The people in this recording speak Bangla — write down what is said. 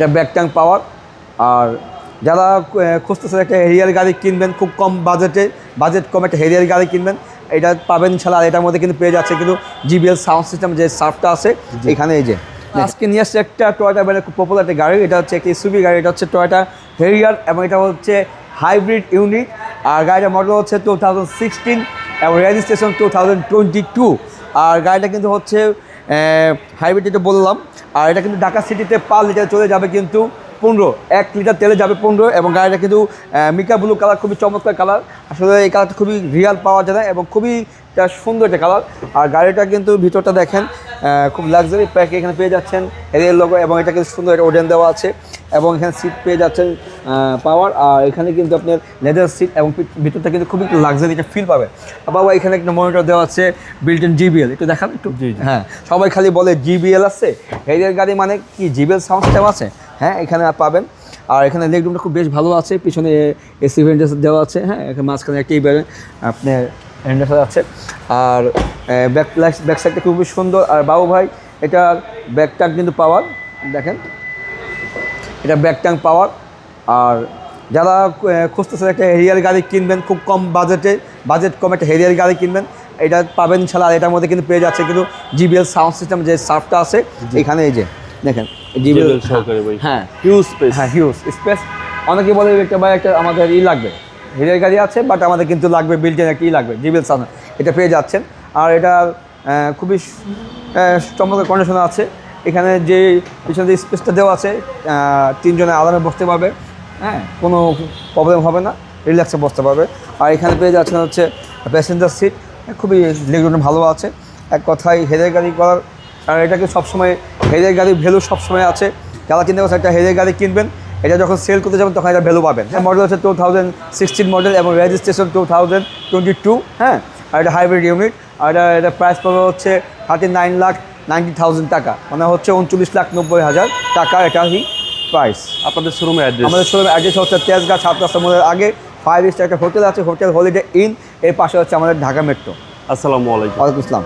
এটা ব্যাকট্যাঙ্ক পাওয়ার। আর যারা খুঁজতেছেন একটা হেরিয়ার গাড়ি কিনবেন খুব কম বাজেট কম একটা হেরিয়ার গাড়ি কিনবেন, এটা পাবেন ইনশাআল্লাহ। আর এটার মধ্যে কিন্তু পেয়ে যাচ্ছে কিন্তু জিবিএল সাউন্ড সিস্টেম যে সার্ফটা আছে এখানে। এই যে আজকে নিয়ে আসছে একটা টয়োটা ব্র্যান্ডের খুব পপুলার একটা গাড়ি, এটা হচ্ছে একটি এসইউভি গাড়ি, এটা হচ্ছে টয়োটা হেরিয়ার এবং এটা হচ্ছে হাইব্রিড ইউনিট। আর গাড়িটার মডেল হচ্ছে 2016 এবং রেজিস্ট্রেশন 2022। আর গাড়িটা কিন্তু হচ্ছে হাইব্রিড, যেটা বললাম। আর এটা কিন্তু ঢাকা সিটিতে 5 লিটার চলে যাবে কিন্তু 15, 1 লিটার তেলে যাবে 15। এবং গাড়িটা কিন্তু মিকা ব্লু কালার, খুবই চমৎকার কালার। আসলে এই কালারটা খুবই রিয়াল পাওয়া যায় না এবং খুবই সুন্দর একটা কালার। আর গাড়িটা কিন্তু ভিতরটা দেখেন খুব লাক্সারি প্যাক এখানে পেয়ে যাচ্ছেন, রেল লোগো, এবং এটা কিন্তু সুন্দর একটা ওডেন দেওয়া আছে এবং এখানে সিট পেয়ে যাচ্ছেন পাওয়ার। আর এখানে কিন্তু আপনার লেদার সিট এবং ভিতরটা কিন্তু খুবই লাক্সারি একটা ফিল পাবে। বাবা এখানে একটা মনিটর দেওয়া আছে বিল্ট ইন জিবিএল, একটু দেখান একটু। হ্যাঁ, সবাই খালি বলে জিবিএল আছে, হেরিয়ার গাড়ি মানে কি জিবিএল সাউন্ড সিস্টেম আছে। হ্যাঁ, এখানে পাবেন। আর এখানে লেগ রুমটা খুব বেশ ভালো আছে, পিছনে এসি ভেন্টিলেশন দেওয়া আছে। হ্যাঁ, এখানে মাঝখানে একটি আপনার ভেন্টিলেশন আছে। আর ব্যাক সাইডটা খুবই সুন্দর। আর বাবু ভাই এটার ব্যাকটাং কিন্তু পাওয়ার, দেখেন এটা ব্যাকটাং পাওয়ার। আর যারা খুঁজতেছেন একটা হেরিয়ার গাড়ি কিনবেন খুব কম বাজেট কম একটা হেরিয়ার গাড়ি কিনবেন, এটা পাবেন ইনশাআল্লাহ। আর এটার মধ্যে কিন্তু পেয়ে যাচ্ছে কিন্তু জিবিএল সাউন্ড সিস্টেম যে সার্ফটা আছে এখানে। এই যে দেখেন জিবিএল সহকারে ভাই। হ্যাঁ, হিউজ স্পেস। হ্যাঁ, হিউজ স্পেস। অনেকে বলে একটা ভাই একটা আমাদের লাগবে, হেরিয়ার গাড়ি আছে বাট আমাদের কিন্তু লাগবে বিল্ট ইন একটা লাগবে জিবিএল সাউন্ড, এটা পেয়ে যাচ্ছেন। আর এটা খুবই চমৎকার কন্ডিশনে আছে। এখানে যে পিছনে যে স্পেসটা দেওয়া আছে 3 জনে আরামে বসতে পারবে। হ্যাঁ, কোনো প্রবলেম হবে না, রিল্যাক্সে বসতে পারবে। আর এখানে পেয়ে যাচ্ছেন হচ্ছে প্যাসেঞ্জার সিট, খুবই লেগুন ভালো আছে। এক কথায় হেরিয়ার গাড়ি করার, আর এটাকে সবসময় হেরিয়ার গাড়ির ভ্যালু সবসময় আছে। যারা কিনতে পারছে একটা হেরিয়ার গাড়ি কিনবেন, এটা যখন সেল করতে যাবেন তখন এটা ভ্যালু পাবেন। হ্যাঁ, মডেল হচ্ছে 2016 মডেল এবং রেজিস্ট্রেশন 2022। হ্যাঁ, আর এটা হাইব্রিড ইউনিট। আর এটা প্রাইস পড়বে হচ্ছে 39,90,000 টাকা, মানে হচ্ছে 39,90,000 টাকা। এটাই প্রাইস। আপনাদের শোরুমের অ্যাড্রেস? আমাদের শোরুমের অ্যাড্রেস হচ্ছে তেজগাঁ 7 রাস্তা মোড়ের আগে 5 স্টার একটা হোটেল আছে, হোটেল হলিডে ইন, এর পাশে হচ্ছে আমাদের ঢাকা মেট্রো। আসসালামু আলাইকুম। ওয়ালাইকুম আসসালাম।